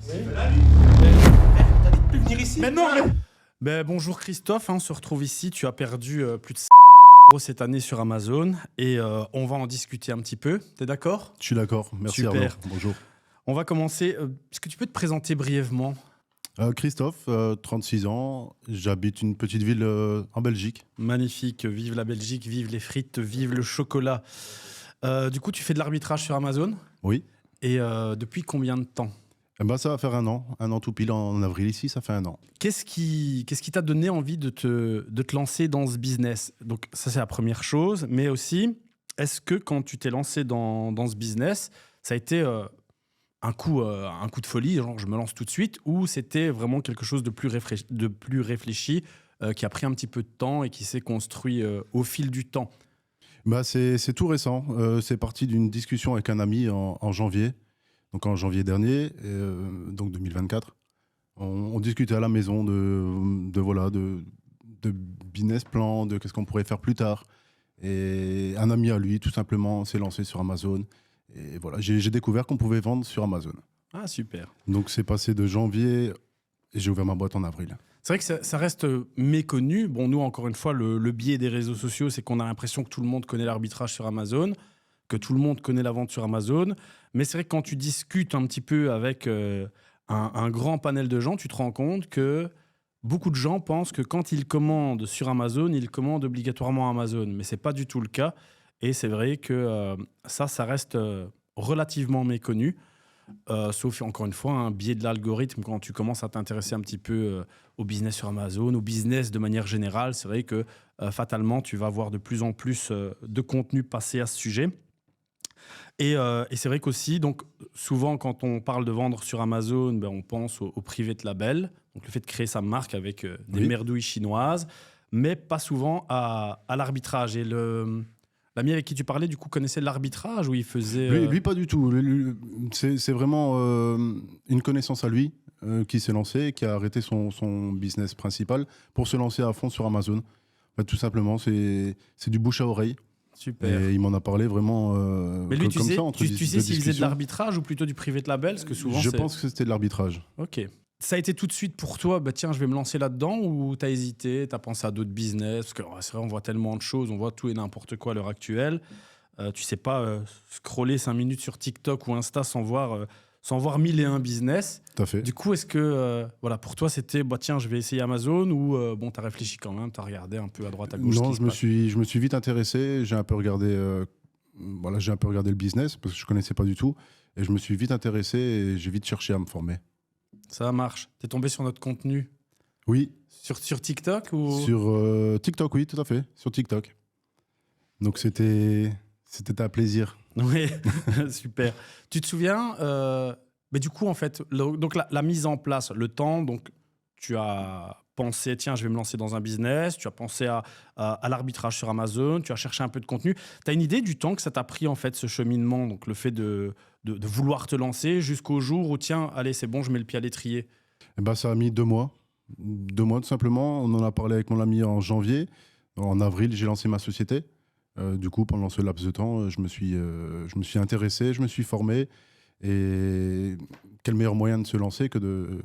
Oui. T'as dit de plus venir ici. Mais non, bonjour Christophe, on se retrouve ici. Tu as perdu plus de 5 € cette année sur Amazon et on va en discuter un petit peu. T'es d'accord? Je suis d'accord, merci Super. Arnaud. Bonjour. On va commencer. Est-ce que tu peux te présenter brièvement? Christophe, 36 ans, j'habite une petite ville en Belgique. Magnifique, vive la Belgique, vive les frites, vive le chocolat. Du coup, tu fais de l'arbitrage sur Amazon Oui. et depuis combien de temps? Ça va faire un an tout pile en avril ici, ça fait un an. Qu'est-ce qui t'a donné envie de te lancer dans ce business? Donc ça, c'est la première chose. Mais aussi, est-ce que quand tu t'es lancé dans ce business, ça a été un coup de folie, genre je me lance tout de suite, ou c'était vraiment quelque chose de plus réfléchi, qui a pris un petit peu de temps et qui s'est construit au fil du temps? C'est tout récent. C'est parti d'une discussion avec un ami en janvier. Donc en janvier dernier, donc 2024, on discutait à la maison de business plan, de qu'est-ce qu'on pourrait faire plus tard. Et un ami à lui, tout simplement, s'est lancé sur Amazon. Et voilà, j'ai découvert qu'on pouvait vendre sur Amazon. Ah, super. Donc c'est passé de janvier et j'ai ouvert ma boîte en avril. C'est vrai que ça reste méconnu. Bon, nous, encore une fois, le biais des réseaux sociaux, c'est qu'on a l'impression que tout le monde connaît l'arbitrage sur Amazon, que tout le monde connaît la vente sur Amazon. Mais c'est vrai que quand tu discutes un petit peu avec un grand panel de gens, tu te rends compte que beaucoup de gens pensent que quand ils commandent sur Amazon, ils commandent obligatoirement Amazon. Mais ce n'est pas du tout le cas. Et c'est vrai que ça reste relativement méconnu. Sauf, encore une fois, un biais de l'algorithme quand tu commences à t'intéresser un petit peu au business sur Amazon, au business de manière générale. C'est vrai que fatalement, tu vas voir de plus en plus de contenu passer à ce sujet. Et c'est vrai qu'aussi, donc, souvent, quand on parle de vendre sur Amazon, on pense au private label, donc le fait de créer sa marque avec des merdouilles chinoises, mais pas souvent à l'arbitrage. Et l'ami avec qui tu parlais, du coup, connaissait l'arbitrage ou il faisait... Lui, pas du tout. C'est vraiment une connaissance à lui qui s'est lancé, qui a arrêté son business principal pour se lancer à fond sur Amazon. Tout simplement, c'est du bouche à oreille. Super. Et il m'en a parlé vraiment mais lui, comme ça. Tu sais s'il faisait de l'arbitrage ou plutôt du private label? Parce que souvent, je pense que c'était de l'arbitrage. Ok. Ça a été tout de suite pour toi, tiens, je vais me lancer là-dedans, ou t'as hésité, t'as pensé à d'autres business? Parce que c'est vrai, on voit tellement de choses, on voit tout et n'importe quoi à l'heure actuelle. Tu sais pas scroller 5 minutes sur TikTok ou Insta sans voir 1001 business. Tout à fait. Du coup, est-ce que pour toi, c'était tiens, je vais essayer Amazon, ou t'as réfléchi quand même, t'as regardé un peu à droite, à gauche? Non, je me suis vite intéressé, j'ai un peu regardé le business parce que je connaissais pas du tout. Et je me suis vite intéressé et j'ai vite cherché à me former. Ça marche. T'es tombé sur notre contenu? Oui. Sur TikTok ou... Sur TikTok, oui, tout à fait. Sur TikTok. Donc c'était un plaisir. Oui, super. Tu te souviens, mais du coup, en fait, donc la mise en place, le temps, donc tu as pensé, tiens, je vais me lancer dans un business, tu as pensé à l'arbitrage sur Amazon, tu as cherché un peu de contenu. Tu as une idée du temps que ça t'a pris, en fait, ce cheminement, donc le fait de vouloir te lancer jusqu'au jour où, tiens, allez, c'est bon, je mets le pied à l'étrier? Ça a mis 2 mois. 2 mois, tout simplement. On en a parlé avec mon ami en janvier. En avril, j'ai lancé ma société. Du coup, pendant ce laps de temps, je me suis intéressé, je me suis formé. Et quel meilleur moyen de se lancer que de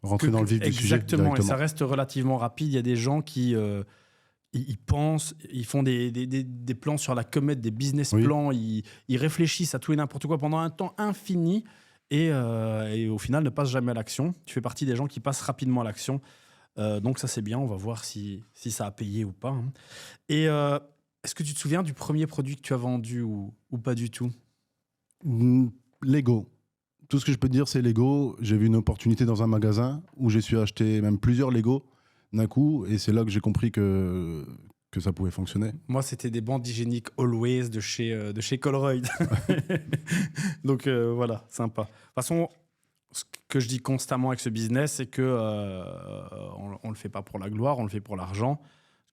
rentrer dans le vif du sujet directement. Exactement, et ça reste relativement rapide. Il y a des gens qui ils pensent, ils font des plans sur la comète, des business plans, ils réfléchissent à tout et n'importe quoi pendant un temps infini et au final ne passent jamais à l'action. Tu fais partie des gens qui passent rapidement à l'action. Donc ça, c'est bien, on va voir si ça a payé ou pas. Hein. Et est-ce que tu te souviens du premier produit que tu as vendu ou pas du tout? Lego. Tout ce que je peux te dire, c'est Lego. J'ai vu une opportunité dans un magasin où j'ai su acheter même plusieurs Lego d'un coup. Et c'est là que j'ai compris que ça pouvait fonctionner. Moi, c'était des bandes hygiéniques Always de chez Colruyt. Donc voilà, sympa. De toute façon, ce que je dis constamment avec ce business, c'est que on le fait pas pour la gloire, on le fait pour l'argent.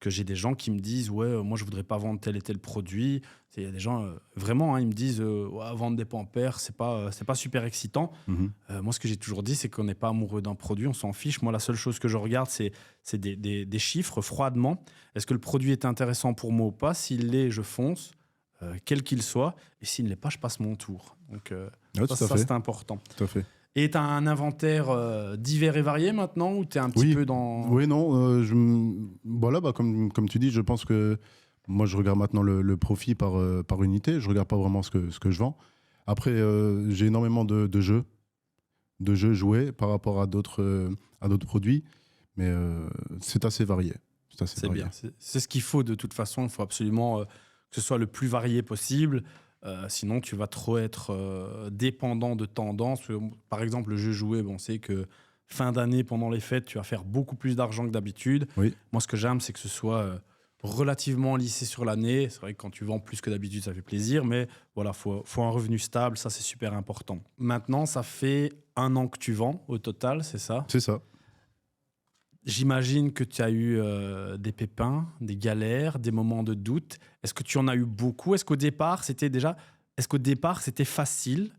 Que j'ai des gens qui me disent ouais, moi je voudrais pas vendre tel et tel produit. Il y a des gens vraiment, ils me disent ouais, vendre des Pampers, c'est pas super excitant. Moi, ce que j'ai toujours dit, c'est qu'on n'est pas amoureux d'un produit, on s'en fiche. Moi, la seule chose que je regarde, c'est des chiffres froidement. Est-ce que le produit est intéressant pour moi ou pas? S'il l'est, je fonce, quel qu'il soit. Et s'il ne l'est pas, je passe mon tour. Donc ça c'est important. Tout à fait. Et tu as un inventaire divers et varié maintenant ou tu es un petit Oui. peu dans... Oui, non, voilà, comme tu dis, je pense que moi, je regarde maintenant le profit par unité. Je regarde pas vraiment ce que je vends. Après, j'ai énormément de jeux joués par rapport à d'autres produits, mais c'est assez varié. C'est bien. C'est ce qu'il faut de toute façon. Il faut absolument que ce soit le plus varié possible. Sinon, tu vas trop être dépendant de tendances. Par exemple, le jeu joué, bon, c'est que fin d'année, pendant les fêtes, tu vas faire beaucoup plus d'argent que d'habitude. Oui. Moi, ce que j'aime, c'est que ce soit relativement lissé sur l'année. C'est vrai que quand tu vends plus que d'habitude, ça fait plaisir. Mais voilà, faut un revenu stable. Ça, c'est super important. Maintenant, ça fait 1 an que tu vends au total, c'est ça? C'est ça. J'imagine que tu as eu des pépins, des galères, des moments de doute. Est-ce que tu en as eu beaucoup? Est-ce qu'au départ, c'était facile?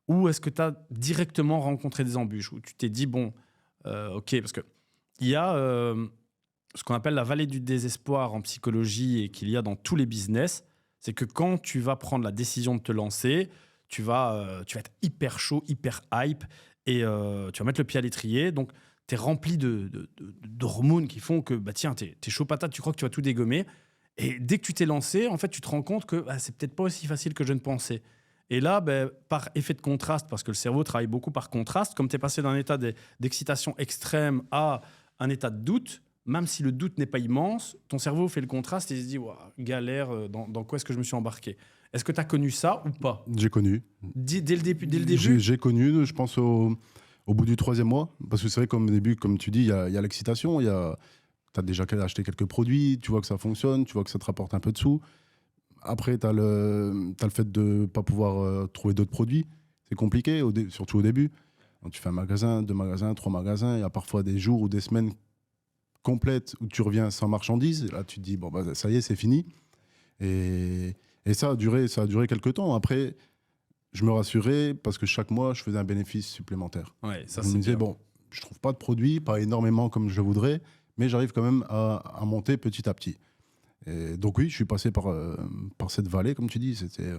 Ou est-ce que tu as directement rencontré des embûches? Où tu t'es dit, bon, ok, parce qu'il y a ce qu'on appelle la vallée du désespoir en psychologie et qu'il y a dans tous les business. C'est que quand tu vas prendre la décision de te lancer, tu vas être hyper chaud, hyper hype et tu vas mettre le pied à l'étrier. Donc, tu es rempli d'hormones qui font que, bah, tiens, tu es chaud patate, tu crois que tu vas tout dégommer. Et dès que tu t'es lancé, en fait, tu te rends compte que c'est peut-être pas aussi facile que je ne pensais. Et là, par effet de contraste, parce que le cerveau travaille beaucoup par contraste, comme tu es passé d'un état d'excitation extrême à un état de doute, même si le doute n'est pas immense, ton cerveau fait le contraste et il se dit ouah, galère, dans quoi est-ce que je me suis embarqué? Est-ce que tu as connu ça ou pas? J'ai connu. Dès le début? J'ai connu, je pense, au bout du 3e mois. Parce que c'est vrai qu'au début, comme tu dis, il y a l'excitation. Tu as déjà acheté quelques produits, tu vois que ça fonctionne, tu vois que ça te rapporte un peu de sous. Après, tu as le fait de ne pas pouvoir trouver d'autres produits. C'est compliqué, surtout au début. Donc, tu fais un magasin, 2 magasins, 3 magasins. Il y a parfois des jours ou des semaines complètes où tu reviens sans marchandises. Et là, tu te dis, bon, bah, ça y est, c'est fini. Et ça a duré quelques temps. Après, je me rassurais parce que chaque mois, je faisais un bénéfice supplémentaire. Ouais, ça, je me disais, bon, je trouve pas de produits, pas énormément comme je voudrais, mais j'arrive quand même à monter petit à petit. Et donc oui, je suis passé par cette vallée, comme tu dis. C'était. Ouais.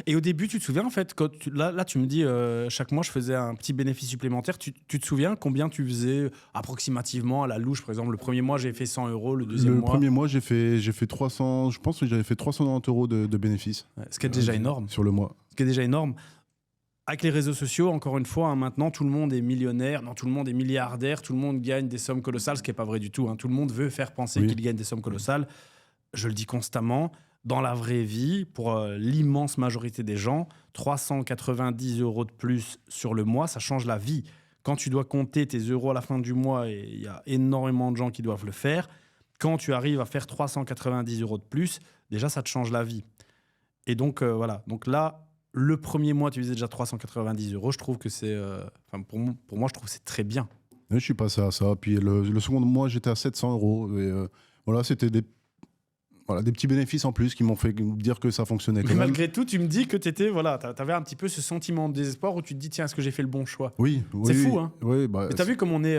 Et au début, tu te souviens, en fait, là, tu me dis, chaque mois, je faisais un petit bénéfice supplémentaire. Tu te souviens combien tu faisais approximativement à la louche? Par exemple, le premier mois, j'ai fait 100 €, le deuxième mois... Le premier mois, j'ai fait 300, je pense que j'avais fait 390 € de bénéfices. Ouais, ce qui est déjà énorme. Sur le mois. Ce qui est déjà énorme. Avec les réseaux sociaux, encore une fois, maintenant, tout le monde est millionnaire, non, tout le monde est milliardaire, tout le monde gagne des sommes colossales, ce qui n'est pas vrai du tout. Tout le monde veut faire penser qu'il gagne des sommes colossales. Je le dis constamment, dans la vraie vie, pour l'immense majorité des gens, 390 € de plus sur le mois, ça change la vie. Quand tu dois compter tes euros à la fin du mois, et il y a énormément de gens qui doivent le faire, quand tu arrives à faire 390 € de plus, déjà, ça te change la vie. Et donc, voilà. Donc là, le premier mois, tu faisais déjà 390 €. Je trouve que c'est... pour moi, je trouve que c'est très bien. Je suis passé à ça. Puis le second mois, j'étais à 700 €. Et voilà, c'était des petits bénéfices en plus qui m'ont fait dire que ça fonctionnait quand Mais même. malgré tout, tu me dis que tu avais un petit peu ce sentiment de désespoir où tu te dis, tiens, est-ce que j'ai fait le bon choix? Oui. C'est fou, hein? Oui, Mais t'as vu comme on est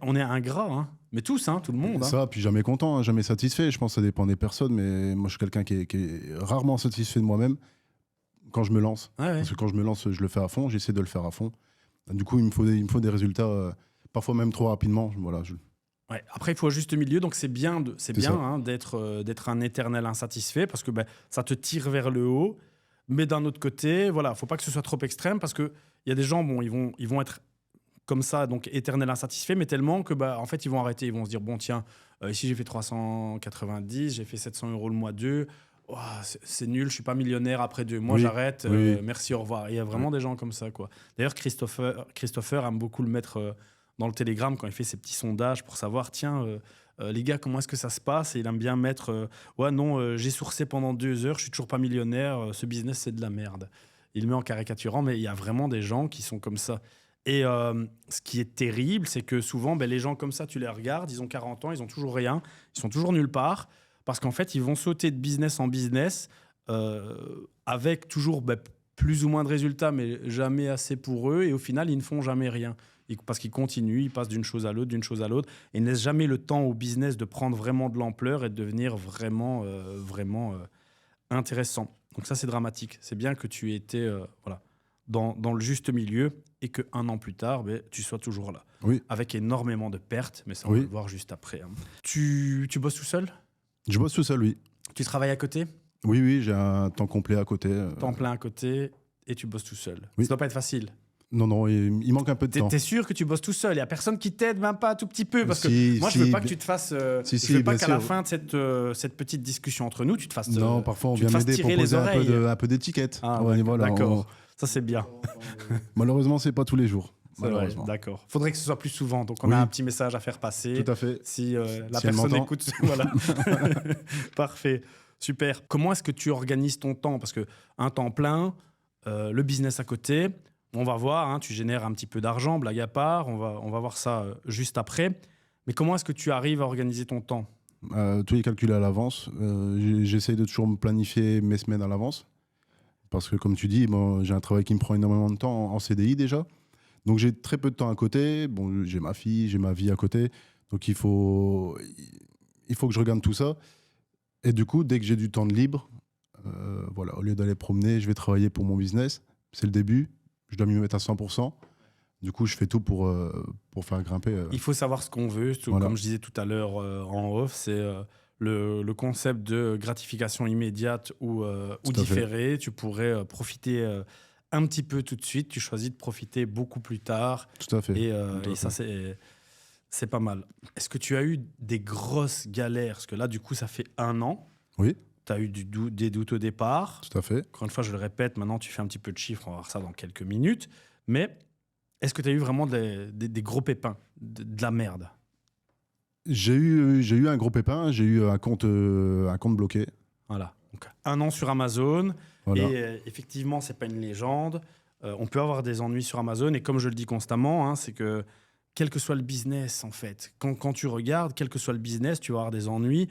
ingrat, hein? Mais tous, hein, tout le monde. Ça, puis jamais content, hein, jamais satisfait. Je pense que ça dépend des personnes, mais moi, je suis quelqu'un qui est rarement satisfait de moi-même quand je me lance. Ouais. Parce que quand je me lance, je le fais à fond, j'essaie de le faire à fond. Du coup, il me faut des résultats, parfois même trop rapidement. Voilà, Ouais. Après, il faut un juste milieu, donc c'est bien d'être un éternel insatisfait parce que ça te tire vers le haut. Mais d'un autre côté, voilà, faut pas que ce soit trop extrême parce que il y a des gens, bon, ils vont être comme ça, donc éternel insatisfait, mais tellement que en fait, ils vont arrêter, ils vont se dire bon, tiens, ici j'ai fait 390, j'ai fait 700 € le mois 2. Oh, c'est nul, je suis pas millionnaire après 2 mois, j'arrête, merci, au revoir. Il y a vraiment des gens comme ça, quoi. D'ailleurs, Christopher aime beaucoup le mettre dans le Telegram quand il fait ses petits sondages pour savoir, tiens, les gars, comment est-ce que ça se passe? Et il aime bien mettre, j'ai sourcé pendant 2 heures, je suis toujours pas millionnaire, ce business, c'est de la merde. Il le met en caricaturant, mais il y a vraiment des gens qui sont comme ça. Et ce qui est terrible, c'est que souvent, les gens comme ça, tu les regardes, ils ont 40 ans, ils ont toujours rien, ils sont toujours nulle part, parce qu'en fait, ils vont sauter de business en business avec toujours plus ou moins de résultats, mais jamais assez pour eux, et au final, ils ne font jamais rien. Parce qu'ils continuent, ils passent d'une chose à l'autre, et ne laissent jamais le temps au business de prendre vraiment de l'ampleur et de devenir vraiment intéressant. Donc ça, c'est dramatique. C'est bien que tu aies été dans le juste milieu et qu'un an plus tard, tu sois toujours là. Oui. Avec énormément de pertes, mais ça, on Oui. va le voir juste après. Hein. Tu bosses tout seul? Je bosse tout seul, oui. Tu travailles à côté? Oui, j'ai un temps complet à côté. Temps plein à côté et tu bosses tout seul. Oui. Ça doit pas être facile. Non, il manque un peu de temps. T'es sûr que tu bosses tout seul? Il n'y a personne qui t'aide, même pas un tout petit peu? Parce que Si, moi, je veux pas que tu te fasses... je veux pas bien qu'à la sûr. fin de cette petite discussion entre nous, tu te fasses... Non, parfois on tu te vient fasses m'aider pour tirer les poser oreilles. un peu d'étiquette. Ah, Ouais, d'accord. Ça, c'est bien. Malheureusement, c'est pas tous les jours. C'est vrai, Malheureusement. d'accord. Faudrait que ce soit plus souvent. Donc, on Oui. a un petit message à faire passer. Tout à fait. Si la Si elle personne m'entend. écoute. Voilà. Parfait. Super. Comment est-ce que tu organises ton temps? Parce que un temps plein, le business à côté, on va voir, hein, tu génères un petit peu d'argent, blague à part, on va voir ça juste après. Mais comment est-ce que tu arrives à organiser ton temps? Tout est calculé à l'avance. J'essaye de toujours me planifier mes semaines à l'avance. Parce que, comme tu dis, j'ai un travail qui me prend énormément de temps en CDI déjà. Donc, j'ai très peu de temps à côté. Bon, j'ai ma fille, j'ai ma vie à côté. Donc, il faut que je regarde tout ça. Et du coup, dès que j'ai du temps de libre, voilà, au lieu d'aller promener, je vais travailler pour mon business. C'est le début. Je dois m'y mettre à 100%. Du coup, je fais tout pour faire grimper. Il faut savoir ce qu'on veut. Voilà. Comme je disais tout à l'heure en off, c'est le concept de gratification immédiate ou Tout à différée. Tu pourrais profiter un petit peu tout de suite. Tu choisis de profiter beaucoup plus tard. Tout à fait. Et ça, c'est pas mal. Est-ce que tu as eu des grosses galères? Parce que là, du coup, ça fait 1 an. Oui, Tu as eu des doutes au départ. tout à fait. Encore une fois, je le répète, maintenant, tu fais un petit peu de chiffres. On va voir ça dans quelques minutes. Mais est-ce que tu as eu vraiment des gros pépins, de la merde? J'ai eu un gros pépin. J'ai eu un compte bloqué. Voilà. Donc, 1 an sur Amazon. Voilà. Et effectivement, c'est pas une légende. On peut avoir des ennuis sur Amazon. Et comme je le dis constamment, hein, c'est que quel que soit le business, en fait, quand tu regardes, quel que soit le business, tu vas avoir des ennuis,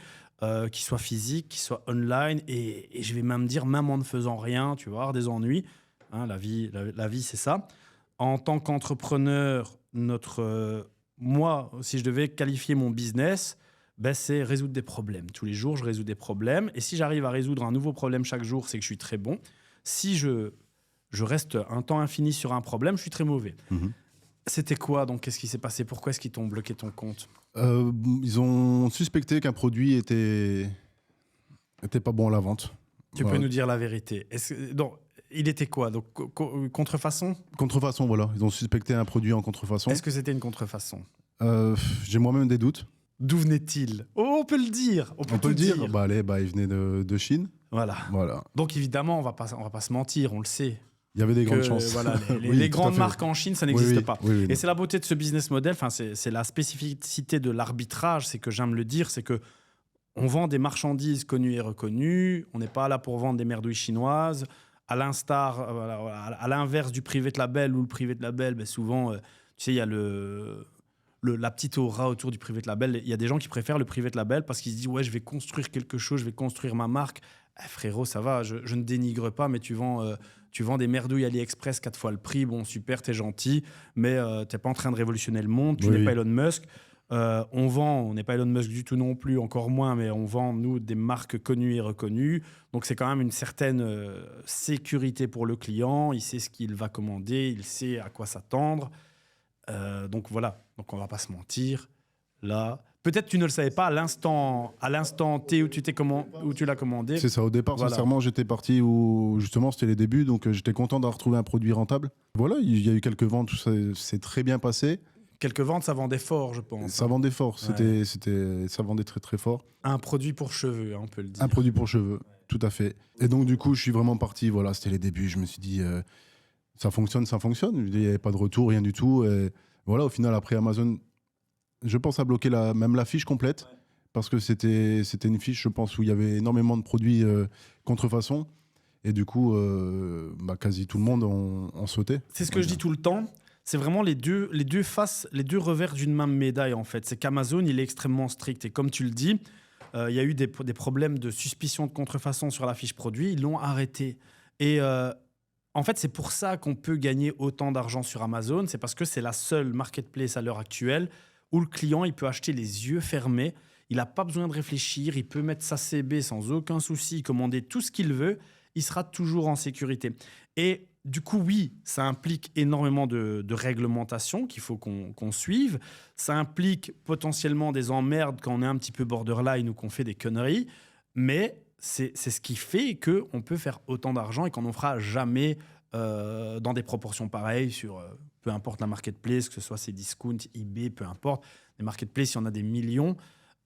qui soient physiques, qui soient online. Et je vais même dire, même en ne faisant rien, tu vas avoir des ennuis. Hein, la vie, c'est ça. En tant qu'entrepreneur, moi, si je devais qualifier mon business, c'est résoudre des problèmes. Tous les jours, je résous des problèmes. Et si j'arrive à résoudre un nouveau problème chaque jour, c'est que je suis très bon. Si je reste un temps infini sur un problème, je suis très mauvais. Mhm. C'était quoi donc? Qu'est-ce qui s'est passé? Pourquoi est-ce qu'ils t'ont bloqué ton compte? Ils ont suspecté qu'un produit était pas bon à la vente. Tu Voilà. peux nous dire la vérité? Donc, il était quoi? Donc, contrefaçon? Contrefaçon, voilà. Ils ont suspecté un produit en contrefaçon. Est-ce que c'était une contrefaçon? J'ai moi-même des doutes. D'où venait-il? Oh, on peut le dire. On peut On peut tout le dire. dire. Il venait de Chine. Voilà. Voilà. Donc évidemment, on va pas se mentir, on le sait. Il y avait des Que, grandes chances. voilà, les Oui, tout à grandes fait. marques en Chine, ça Oui, n'existe oui, pas. oui, Et c'est la beauté de ce business model, c'est la spécificité de l'arbitrage, c'est que j'aime le dire, c'est que on vend des marchandises connues et reconnues, on n'est pas là pour vendre des merdouilles chinoises, à l'inverse du private label, où le private label, souvent, tu sais, il y a la petite aura autour du private label. Il y a des gens qui préfèrent le private label parce qu'ils se disent, ouais, je vais construire quelque chose, je vais construire ma marque. Frérot, ça va, je ne dénigre pas, mais tu vends des merdouilles AliExpress 4 fois le prix. Bon, super, t'es gentil, mais t'es pas en train de révolutionner le monde. Tu Oui, n'es pas oui. Elon Musk. On n'est pas Elon Musk du tout non plus, encore moins, mais on vend, nous, des marques connues et reconnues. Donc, c'est quand même une certaine sécurité pour le client. Il sait ce qu'il va commander, il sait à quoi s'attendre. Donc, voilà. Donc, on va pas se mentir. Là, peut-être tu ne le savais pas à l'instant T où tu l'as commandé. C'est ça. Au départ, Voilà. sincèrement, j'étais parti où justement c'était les débuts, donc j'étais content d'avoir trouvé un produit rentable. Voilà, il y a eu quelques ventes, tout ça s'est très bien passé. Quelques ventes, ça vendait fort, je pense. Ça vendait fort. Ouais. Ça vendait très très fort. Un produit pour cheveux, hein, on peut le dire. Un produit pour cheveux, tout à fait. Et donc du coup, je suis vraiment parti. Voilà, c'était les débuts. Je me suis dit, ça fonctionne, ça fonctionne. Il n'y avait pas de retour, rien du tout. Et voilà, au final, après Amazon, je pense à bloquer même la fiche complète. Parce que c'était une fiche, je pense, où il y avait énormément de produits contrefaçon. Et du coup, quasi tout le monde en sautait. C'est ce que je dis tout le temps. C'est vraiment les deux faces, les deux revers d'une même médaille, en fait. C'est qu'Amazon, il est extrêmement strict. Et comme tu le dis, il y a eu des problèmes de suspicion de contrefaçon sur la fiche produit. Ils l'ont arrêté. Et en fait, c'est pour ça qu'on peut gagner autant d'argent sur Amazon. C'est parce que c'est la seule marketplace à l'heure actuelle où le client, il peut acheter les yeux fermés. Il n'a pas besoin de réfléchir. Il peut mettre sa CB sans aucun souci, commander tout ce qu'il veut. Il sera toujours en sécurité. Et Du coup, oui, ça implique énormément de réglementation qu'il faut qu'on suive. Ça implique potentiellement des emmerdes quand on est un petit peu borderline ou qu'on fait des conneries. Mais c'est ce qui fait qu'on peut faire autant d'argent et qu'on n'en fera jamais dans des proportions pareilles sur peu importe la marketplace, que ce soit Cdiscount, eBay, peu importe. Les marketplaces, il y en a des millions.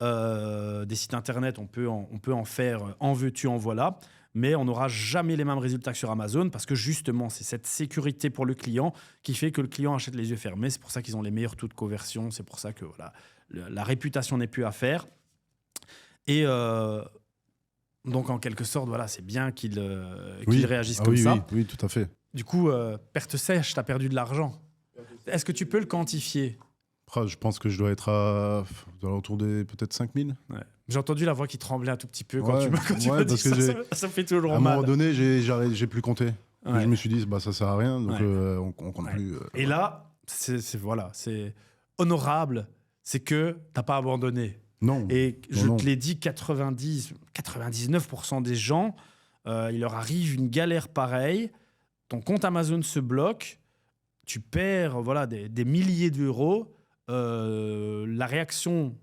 Des sites internet, on peut en faire en veux-tu, en voilà. Mais on n'aura jamais les mêmes résultats que sur Amazon parce que justement, c'est cette sécurité pour le client qui fait que le client achète les yeux fermés. C'est pour ça qu'ils ont les meilleurs taux de conversion. C'est pour ça que voilà, la réputation n'est plus à faire. Et donc, en quelque sorte, voilà, c'est bien qu'ils réagissent comme ça. Oui, tout à fait. Du coup, perte sèche, tu as perdu de l'argent. Est-ce que tu peux le quantifier ? Je pense que je dois être à autour des peut-être 5000. Ouais. J'ai entendu la voix qui tremblait un tout petit peu quand tu m'as dit parce que ça me fait toujours à mal. un moment donné, j'ai plus compté. Ouais. Je me suis dit, ça sert à rien, donc on compte plus. Et là, c'est honorable, c'est que t'as pas abandonné. Non. Et je te l'ai dit, 99% des gens, il leur arrive une galère pareille. Ton compte Amazon se bloque, tu perds des milliers d'euros. La réaction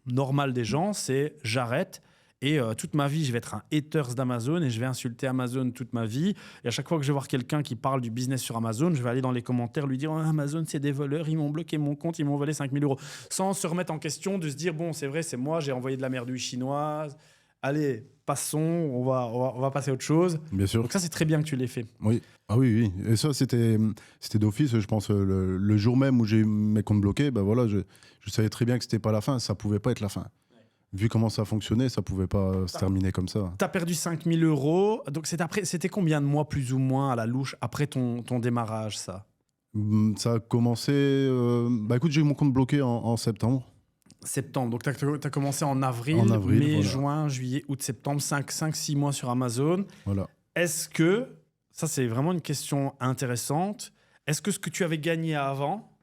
normale des gens, c'est j'arrête et toute ma vie, je vais être un haters d'Amazon et je vais insulter Amazon toute ma vie. Et à chaque fois que je vais voir quelqu'un qui parle du business sur Amazon, je vais aller dans les commentaires lui dire oh, Amazon, c'est des voleurs, ils m'ont bloqué mon compte, ils m'ont volé 5000 euros. Sans se remettre en question, de se dire bon, c'est vrai, c'est moi, j'ai envoyé de la merdouille chinoise. Allez, passons, on va passer à autre chose. Bien sûr. Donc ça, c'est très bien que tu l'aies fait. Oui. Ah oui. Et ça, c'était d'office, je pense, le jour même où j'ai eu mes comptes bloqués, je savais très bien que c'était pas la fin, ça pouvait pas être la fin. Ouais. Vu comment ça fonctionnait, ça pouvait pas se terminer comme ça. Tu as perdu 5000 euros. Donc c'était combien de mois plus ou moins à la louche après ton démarrage, ça ? Ça a commencé... écoute, j'ai eu mon compte bloqué en septembre. Septembre. Donc, tu as commencé en avril, mai, juin, juillet, août, septembre, 5-6 mois sur Amazon. Voilà. Est-ce que, ça c'est vraiment une question intéressante, est-ce que ce que tu avais gagné avant,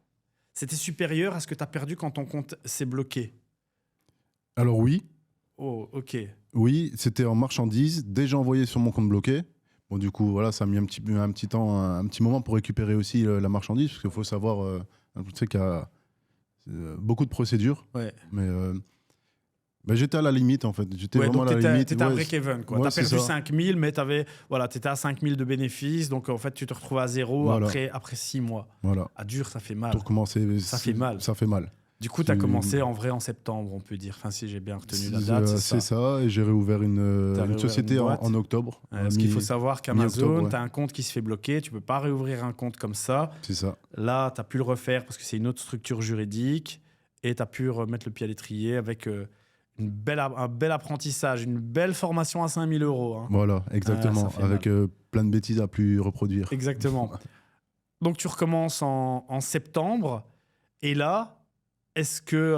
c'était supérieur à ce que tu as perdu quand ton compte s'est bloqué ? Alors oui. Oh, ok. Oui, c'était en marchandises, déjà envoyé sur mon compte bloqué. Bon, du coup, voilà, ça a mis un petit moment pour récupérer aussi la marchandise, parce qu'il faut savoir, tu sais qu'il y a beaucoup de procédures. Ouais. Mais j'étais à la limite, en fait. J'étais vraiment à la limite. T'étais à break-even, quoi. Ouais, t'as perdu 5000, mais t'étais à 5000 de bénéfices. Donc, en fait, tu te retrouves à zéro après 6 mois. Voilà. À dur, ça fait mal. Tout recommencer, ça fait mal. Ça fait mal. Du coup, tu as commencé en vrai en septembre, on peut dire. Enfin, si j'ai bien retenu la date, c'est ça. Et j'ai réouvert une société en octobre. Parce qu'il faut savoir qu'Amazon, tu as un compte qui se fait bloquer. Tu peux pas réouvrir un compte comme ça. C'est ça. Là, tu as pu le refaire parce que c'est une autre structure juridique. Et tu as pu remettre le pied à l'étrier avec un bel apprentissage, une belle formation à 5000 euros. Hein. Voilà, exactement. Avec plein de bêtises à plus reproduire. Exactement. Donc, tu recommences en septembre. Et là... Est-ce que,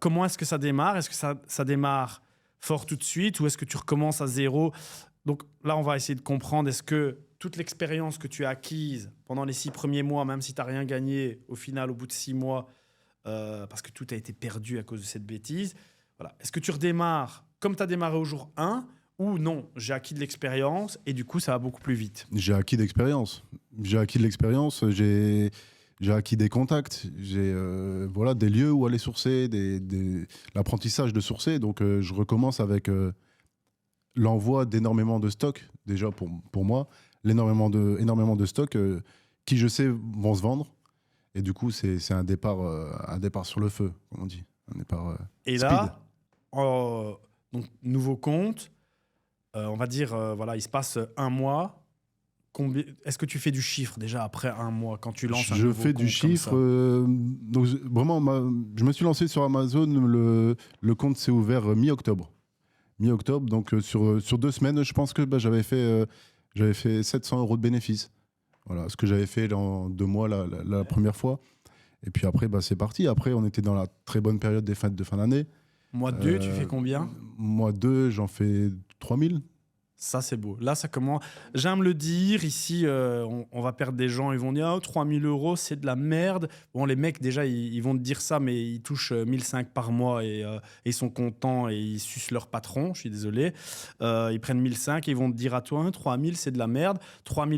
comment est-ce que ça démarre ? Est-ce que ça démarre fort tout de suite ou est-ce que tu recommences à zéro ? Donc là, on va essayer de comprendre, est-ce que toute l'expérience que tu as acquise pendant les 6 premiers mois, même si tu n'as rien gagné, au final, au bout de 6 mois, parce que tout a été perdu à cause de cette bêtise, est-ce que tu redémarres comme tu as démarré au jour 1 ou non, j'ai acquis de l'expérience et du coup, ça va beaucoup plus vite ? J'ai acquis de l'expérience. J'ai acquis des contacts, j'ai des lieux où aller sourcer, l'apprentissage de sourcer. Donc, je recommence avec l'envoi d'énormément de stocks, déjà pour moi, énormément de stocks qui, je sais, vont se vendre. Et du coup, c'est un départ sur le feu, comme on dit. Un départ et speed. Là, donc, nouveau compte, on va dire, il se passe 1 mois. Est-ce que tu fais du chiffre déjà après 1 mois quand tu lances un nouveau compte ? Je fais du chiffre. Donc vraiment, je me suis lancé sur Amazon. Le compte s'est ouvert mi-octobre. Donc sur 2 semaines, je pense que j'avais fait 700 euros de bénéfices. Voilà, ce que j'avais fait en 2 mois la première fois. Et puis après, c'est parti. Après, on était dans la très bonne période des fêtes de fin d'année. Mois 2, tu fais combien ? Mois 2, j'en fais 3000. Ça, c'est beau. Là, ça commence. J'aime le dire. Ici, on va perdre des gens. Ils vont dire 3 000 €, c'est de la merde. Bon, les mecs, déjà, ils vont te dire ça, mais ils touchent 1 500 par mois et ils sont contents et ils sucent leur patron. Je suis désolé. Ils prennent 1 500 et ils vont te dire à toi 3 000, c'est de la merde. 3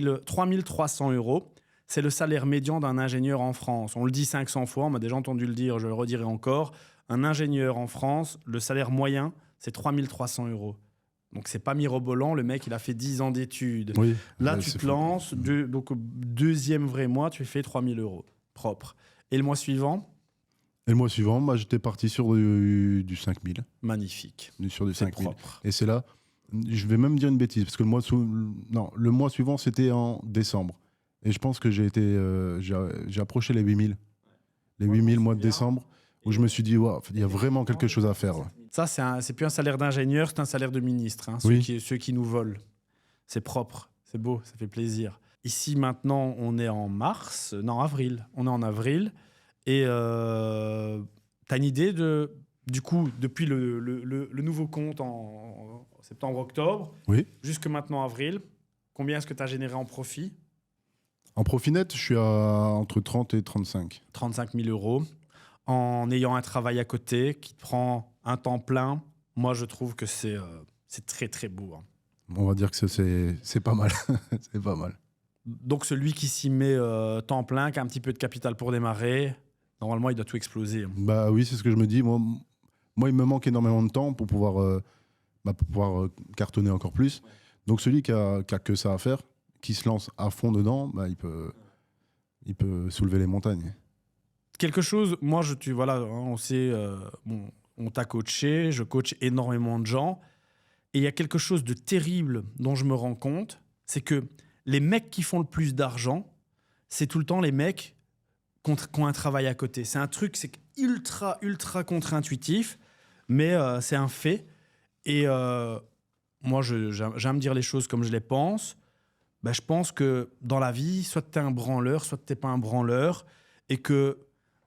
300 €, c'est le salaire médian d'un ingénieur en France. On le dit 500 fois. On m'a déjà entendu le dire. Je le redirai encore. Un ingénieur en France, le salaire moyen, c'est 3 300 €. Donc, c'est pas mirobolant. Le mec, il a fait 10 ans d'études. Oui. Là, Ouais, tu c'est te fou. lances. Donc, deuxième vrai mois, tu fais 3 000 € propre. Et le mois suivant, Et le mois suivant, moi, j'étais parti sur du 5000, magnifique. sur du C'est 5000. propre. Et c'est là, je vais même dire une bêtise, parce que le mois suivant, c'était en décembre. Et je pense que j'ai approché les 8000. Les 8000 mois de décembre, où je me suis dit, waouh, il y a vraiment quelque chose à faire. Ouais. Ça, c'est plus un salaire d'ingénieur, c'est un salaire de ministre. Hein, Oui. ceux qui nous volent. C'est propre, c'est beau, ça fait plaisir. Ici, maintenant, on est en mars. Non, avril. On est en avril. Et tu as une idée du coup, depuis le nouveau compte en septembre-octobre, Oui. jusque maintenant avril, combien est-ce que tu as généré en profit? En profit net, je suis à entre 30 et 35. 35 000 €. En ayant un travail à côté qui te prend un temps plein, moi, je trouve que c'est très, très beau. Hein. On va dire que c'est pas mal. C'est pas mal. Donc, celui qui s'y met temps plein, qui a un petit peu de capital pour démarrer, normalement, il doit tout exploser. Hein. Bah oui, c'est ce que je me dis. Moi, il me manque énormément de temps pour pouvoir, cartonner encore plus. Donc celui qui a que ça à faire, qui se lance à fond dedans, bah, il peut soulever les montagnes. Quelque chose, moi, voilà, hein, on sait, bon, on t'a coaché, je coach énormément de gens. Et il y a quelque chose de terrible dont je me rends compte, c'est que les mecs qui font le plus d'argent, c'est tout le temps les mecs qui ont un travail à côté. C'est un truc, c'est ultra, ultra contre-intuitif, mais c'est un fait. Et moi, j'aime dire les choses comme je les pense. Ben, je pense que dans la vie, soit tu es un branleur, soit tu n'es pas un branleur. Et que,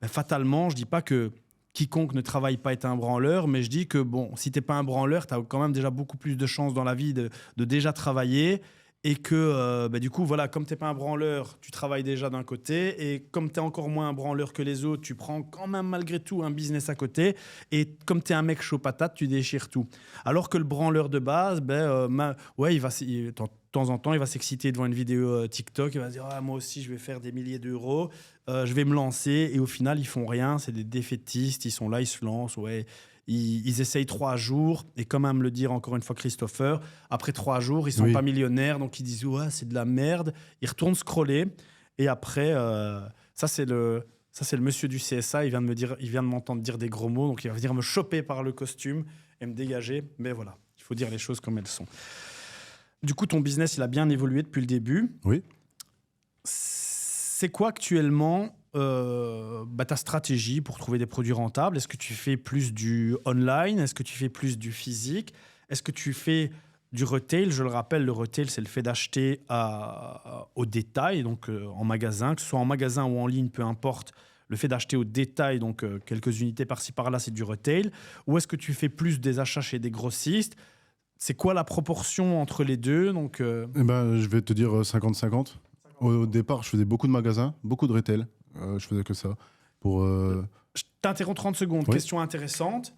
ben, fatalement, je ne dis pas que quiconque ne travaille pas est un branleur, mais je dis que bon, si tu n'es pas un branleur, tu as quand même déjà beaucoup plus de chances dans la vie de déjà travailler. Et que, du coup, voilà, comme tu n'es pas un branleur, tu travailles déjà d'un côté. Et comme tu es encore moins un branleur que les autres, tu prends quand même malgré tout un business à côté. Et comme tu es un mec chaud patate, tu déchires tout. Alors que le branleur de base, ouais, de temps en temps, il va s'exciter devant une vidéo TikTok. Il va se dire, ah, moi aussi, je vais faire des milliers d'euros. Je vais me lancer. Et au final, ils font rien. C'est des défaitistes. Ils sont là, ils se lancent. Ouais. Ils essayent 3 jours, et comme à me le dire encore une fois Christopher, après 3 jours, ils sont pas millionnaires, donc ils disent ouais, c'est de la merde. Ils retournent scroller, et après, ça c'est le monsieur du CSA, il vient de m'entendre dire des gros mots, donc il va venir me choper par le costume et me dégager. Mais voilà, il faut dire les choses comme elles sont. Du coup, ton business, il a bien évolué depuis le début. Oui. C'est quoi actuellement ta stratégie pour trouver des produits rentables? Est-ce que tu fais plus du online? Est-ce que tu fais plus du physique? Est-ce que tu fais du retail? Je le rappelle, le retail, c'est le fait d'acheter au détail, donc en magasin, que ce soit en magasin ou en ligne, peu importe. Le fait d'acheter au détail, donc quelques unités par-ci par-là, c'est du retail. Ou est-ce que tu fais plus des achats chez des grossistes? C'est quoi la proportion entre les deux? Donc, Eh ben, je vais te dire 50-50. Au départ, je faisais beaucoup de magasins, beaucoup de retail. Je faisais que ça. Je t'interromps 30 secondes. Oui. Question intéressante.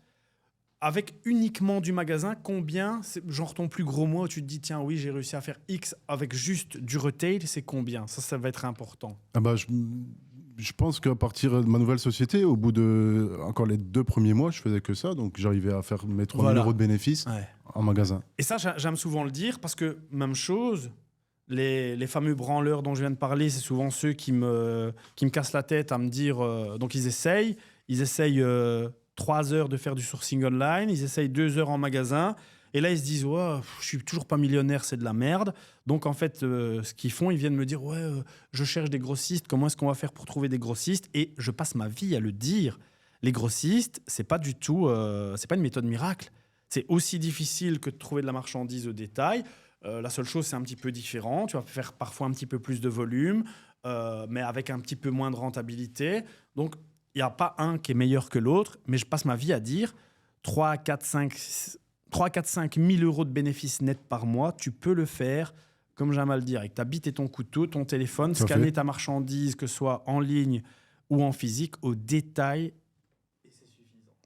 Avec uniquement du magasin, combien, genre ton plus gros mois où tu te dis, tiens, oui, j'ai réussi à faire X avec juste du retail, c'est combien? Ça va être important. Ah bah, je pense qu'à partir de ma nouvelle société, au bout de encore les 2 premiers mois, je faisais que ça. Donc j'arrivais à faire mes 3 000 € de bénéfices en magasin. Et ça, j'aime souvent le dire parce que, même chose, les fameux branleurs dont je viens de parler, c'est souvent ceux qui me cassent la tête à me dire... donc ils essayent 3 heures de faire du sourcing online, ils essayent 2 heures en magasin, et là ils se disent ouais, je suis toujours pas millionnaire, c'est de la merde. Donc en fait, ce qu'ils font, ils viennent me dire ouais, je cherche des grossistes, comment est-ce qu'on va faire pour trouver des grossistes? Et je passe ma vie à le dire. Les grossistes, c'est pas du tout, c'est pas une méthode miracle. C'est aussi difficile que de trouver de la marchandise au détail. La seule chose, c'est un petit peu différent. Tu vas faire parfois un petit peu plus de volume, mais avec un petit peu moins de rentabilité. Donc, il n'y a pas un qui est meilleur que l'autre, mais je passe ma vie à dire 3, 4, 5, 3, 4, 5 000 euros de bénéfices nets par mois, tu peux le faire, comme j'aime à le dire, avec ta bite et ton couteau, ton téléphone, Tout à scanner fait. ta marchandise, que ce soit en ligne ou en physique, au détail.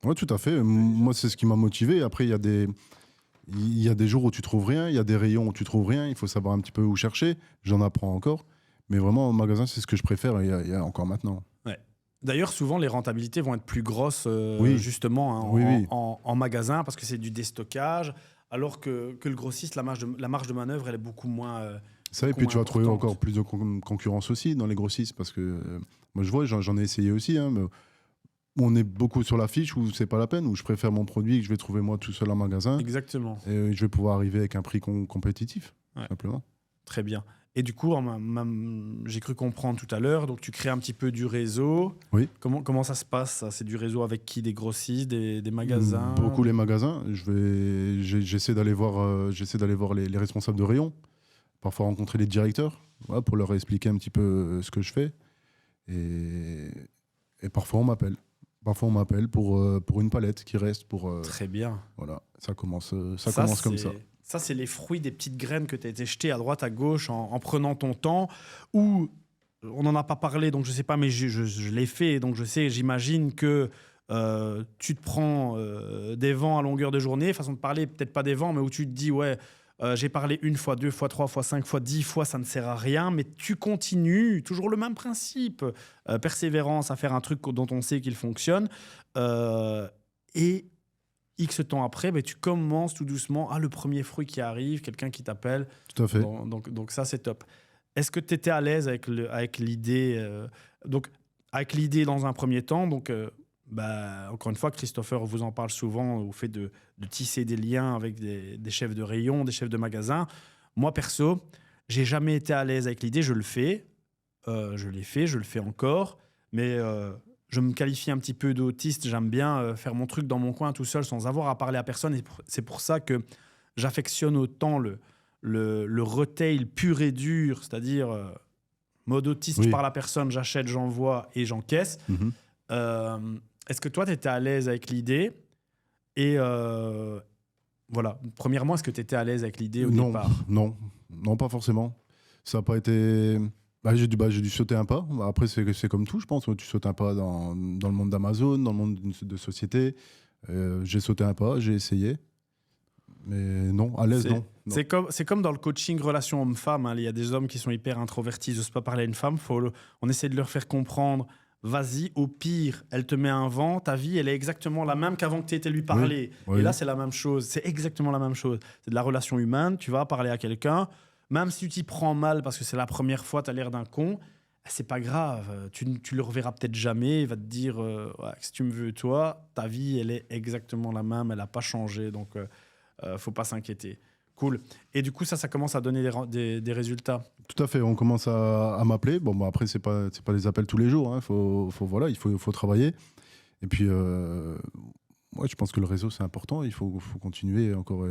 Oui, tout à fait. Moi, c'est ce qui m'a motivé. Après, il y a des jours où tu trouves rien, il y a des rayons où tu trouves rien. Il faut savoir un petit peu où chercher. J'en apprends encore. Mais vraiment, au magasin, c'est ce que je préfère. Il y a encore maintenant. D'ailleurs, souvent, les rentabilités vont être plus grosses, Oui. justement, hein, Oui, oui. en magasin, parce que c'est du déstockage, alors que le grossiste, la marge de manœuvre, elle est beaucoup moins... Ça, et beaucoup puis tu moins vas trouver importante. encore plus de concurrence aussi dans les grossistes. Parce que moi, je vois, j'en ai essayé aussi. Hein, mais on est beaucoup sur l'affiche où c'est pas la peine, où je préfère mon produit que je vais trouver moi tout seul en magasin. Exactement. Et je vais pouvoir arriver avec un prix compétitif, Ouais. simplement. Très bien. Et du coup, j'ai cru comprendre tout à l'heure, donc tu crées un petit peu du réseau. Oui. Comment ça se passe, ça? C'est du réseau avec qui? Des grossistes, des magasins? Beaucoup les magasins. J'essaie d'aller voir, les responsables de rayon, parfois rencontrer les directeurs, voilà, pour leur expliquer un petit peu ce que je fais. Et parfois on m'appelle. Parfois on m'appelle pour une palette qui reste pour. Très bien. Voilà, ça commence comme ça. Ça, c'est les fruits des petites graines que tu as été jetées à droite, à gauche, en prenant ton temps. Ou, on n'en a pas parlé, donc je ne sais pas, mais je l'ai fait, donc je sais, j'imagine que tu te prends des vents à longueur de journée, façon de parler, peut-être pas des vents, mais où tu te dis, ouais, j'ai parlé 1 fois, 2 fois, 3 fois, 5 fois, 10 fois, ça ne sert à rien, mais tu continues, toujours le même principe, persévérance à faire un truc dont on sait qu'il fonctionne, et X temps après, tu commences tout doucement, le premier fruit qui arrive, quelqu'un qui t'appelle, Tout à fait. donc ça c'est top. Est-ce que tu étais à l'aise avec l'idée avec l'idée dans un premier temps, encore une fois, Christopher vous en parle souvent au fait de tisser des liens avec des chefs de rayon, des chefs de magasin. Moi, perso, j'ai jamais été à l'aise avec l'idée. Je le fais. Je l'ai fait, je le fais encore. Mais je me qualifie un petit peu d'autiste. J'aime bien faire mon truc dans mon coin tout seul sans avoir à parler à personne. Et c'est pour ça que j'affectionne autant le retail pur et dur, c'est-à-dire mode autiste, Oui. je parle à personne, j'achète, j'envoie et j'encaisse. Mhm. Est-ce que toi, tu étais à l'aise avec l'idée? Et voilà, premièrement, est-ce que tu étais à l'aise avec l'idée au départ? Non, pas forcément. Ça n'a pas été. J'ai dû sauter un pas. Après, c'est comme tout, je pense. Tu sautes un pas dans le monde d'Amazon, dans le monde de société. J'ai sauté un pas, j'ai essayé. Mais non, à l'aise, non. C'est comme dans le coaching relation homme-femme. Hein. Il y a des hommes qui sont hyper introvertis, ils n'osent pas parler à une femme. On essaie de leur faire comprendre. Vas-y, au pire, elle te met un vent, ta vie, elle est exactement la même qu'avant que tu étais lui parler. Oui. Et là, c'est la même chose. C'est exactement la même chose. C'est de la relation humaine. Tu vas parler à quelqu'un, même si tu t'y prends mal parce que c'est la première fois, tu as l'air d'un con, c'est pas grave. Tu le reverras peut-être jamais. Il va te dire si tu me veux, toi, ta vie, elle est exactement la même. Elle n'a pas changé. Donc, faut pas s'inquiéter. Cool. Et du coup, ça commence à donner des résultats. Tout à fait. On commence à m'appeler. Bon, après, c'est pas des appels tous les jours. Hein. Il faut travailler. Et puis, je pense que le réseau, c'est important. Il faut continuer encore.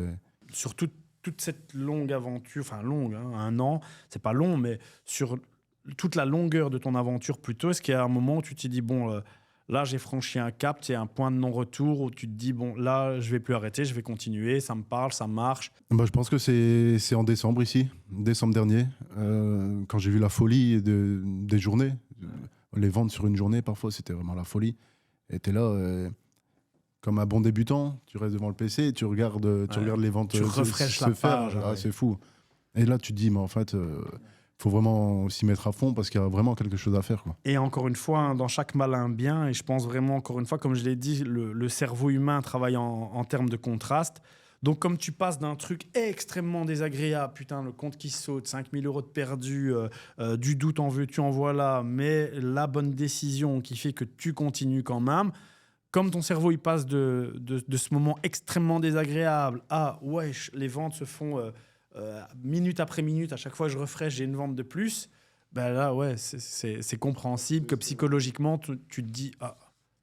Sur toute cette longue aventure, enfin longue, hein, 1 an, c'est pas long, mais sur toute la longueur de ton aventure plutôt, est-ce qu'il y a un moment où tu te dis, bon, là, j'ai franchi un cap, c'est un point de non-retour où tu te dis, bon, là, je vais plus arrêter, je vais continuer, ça me parle, ça marche. Je pense que c'est en décembre ici, décembre dernier, quand j'ai vu la folie des journées. Les ventes sur une journée, parfois, c'était vraiment la folie. Et t'es là, comme un bon débutant, tu restes devant le PC et tu regardes les ventes Tu refreshes la se faire. page. Ouais. C'est fou. Et là, tu te dis, mais en fait, faut vraiment s'y mettre à fond parce qu'il y a vraiment quelque chose à faire, quoi. Et encore une fois, hein, dans chaque malin bien, et je pense vraiment, encore une fois, comme je l'ai dit, le cerveau humain travaille en termes de contraste. Donc, comme tu passes d'un truc extrêmement désagréable, putain, le compte qui saute, 5 000 euros de perdu, du doute en veux-tu, en voilà, mais la bonne décision qui fait que tu continues quand même, comme ton cerveau il passe de ce moment extrêmement désagréable à wesh, les ventes se font minute après minute, à chaque fois que je refresh, j'ai une vente de plus, là, ouais, c'est compréhensible que psychologiquement, tu te dis,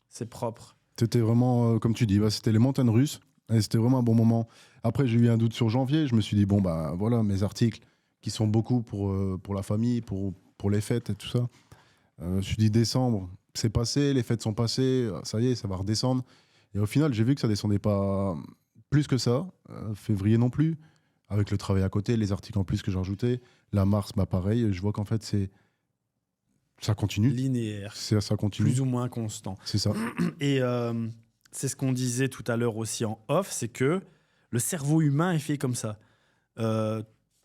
c'est propre. C'était vraiment, comme tu dis, c'était les montagnes russes. Et c'était vraiment un bon moment. Après, j'ai eu un doute sur janvier. Je me suis dit, bon, voilà, mes articles qui sont beaucoup pour la famille, pour les fêtes et tout ça. Je me suis dit, décembre, c'est passé, les fêtes sont passées, ça y est, ça va redescendre. Et au final, j'ai vu que ça descendait pas plus que ça. Février non plus. Avec le travail à côté, les articles en plus que j'ai rajoutés. La mars, bah pareil. Je vois qu'en fait, ça continue. Linéaire, Ça continue. plus ou moins constant. C'est ça. Et c'est ce qu'on disait tout à l'heure aussi en off, c'est que le cerveau humain est fait comme ça.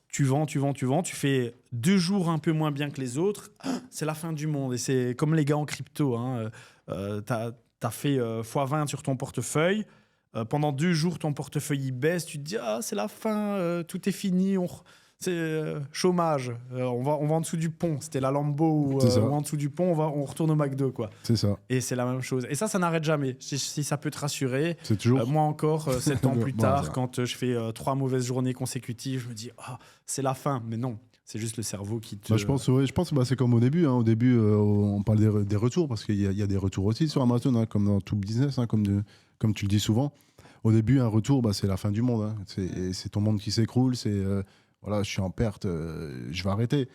Tu vends, tu fais 2 jours un peu moins bien que les autres, c'est la fin du monde. Et c'est comme les gars en crypto, hein. T'as fait x20 sur ton portefeuille. Pendant 2 jours, ton portefeuille il baisse. Tu te dis, c'est la fin, tout est fini. C'est chômage. On va en dessous du pont. C'était la Lambo ou en dessous du pont, on retourne au McDo, quoi. C'est ça. Et c'est la même chose. Et ça n'arrête jamais. Si ça peut te rassurer. C'est toujours. Moi encore, 7 ans plus Bon, tard, ça. quand je fais 3 mauvaises journées consécutives, je me dis, c'est la fin. Mais non, c'est juste le cerveau qui te... Je pense que c'est comme au début. Hein. Au début, on parle des retours, parce qu'il y a des retours aussi sur Amazon, hein, comme dans tout business, hein, comme tu le dis souvent. Au début, un retour, c'est la fin du monde. Hein. C'est ton monde qui s'écroule. Voilà, je suis en perte, je vais arrêter.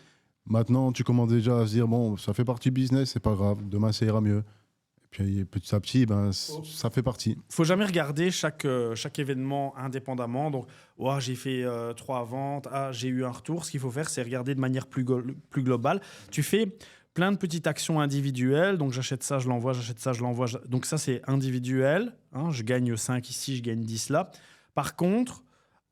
Maintenant, tu commences déjà à se dire, bon, ça fait partie du business, c'est pas grave, demain ça ira mieux. Et puis petit à petit, ça fait partie. Faut jamais regarder chaque événement indépendamment. Donc, j'ai fait 3 ventes, j'ai eu un retour. Ce qu'il faut faire, c'est regarder de manière plus globale. Tu fais plein de petites actions individuelles. Donc, j'achète ça, je l'envoie, j'achète ça, je l'envoie. Donc, ça, c'est individuel. Hein, je gagne 5 ici, je gagne 10 là. Par contre,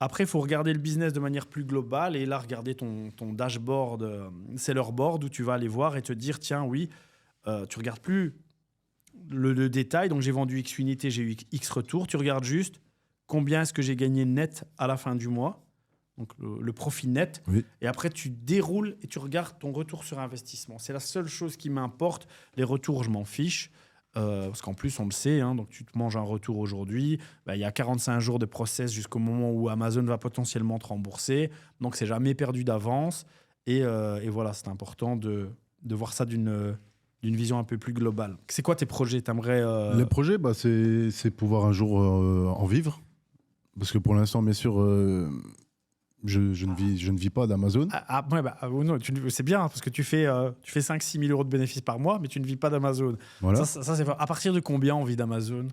après, il faut regarder le business de manière plus globale. Et là, regarder ton dashboard, seller board, où tu vas aller voir et te dire, tiens, oui, tu regardes plus le détail. Donc, j'ai vendu X unités, j'ai eu X retours. Tu regardes juste combien est-ce que j'ai gagné net à la fin du mois. Donc, le profit net. Oui. Et après, tu déroules et tu regardes ton retour sur investissement. C'est la seule chose qui m'importe. Les retours, je m'en fiche. Parce qu'en plus, on le sait, hein, donc tu te manges un retour aujourd'hui. Il y a 45 jours de process jusqu'au moment où Amazon va potentiellement te rembourser. Donc, c'est jamais perdu d'avance. Et voilà, c'est important de voir ça d'une vision un peu plus globale. C'est quoi tes projets? T'aimerais Les projets, c'est pouvoir un jour en vivre. Parce que pour l'instant, bien sûr, je ne vis pas d'Amazon. Non, c'est bien, parce que tu fais 5-6 000 euros de bénéfices par mois, mais tu ne vis pas d'Amazon. Voilà. Ça, c'est à partir de combien on vit d'Amazon?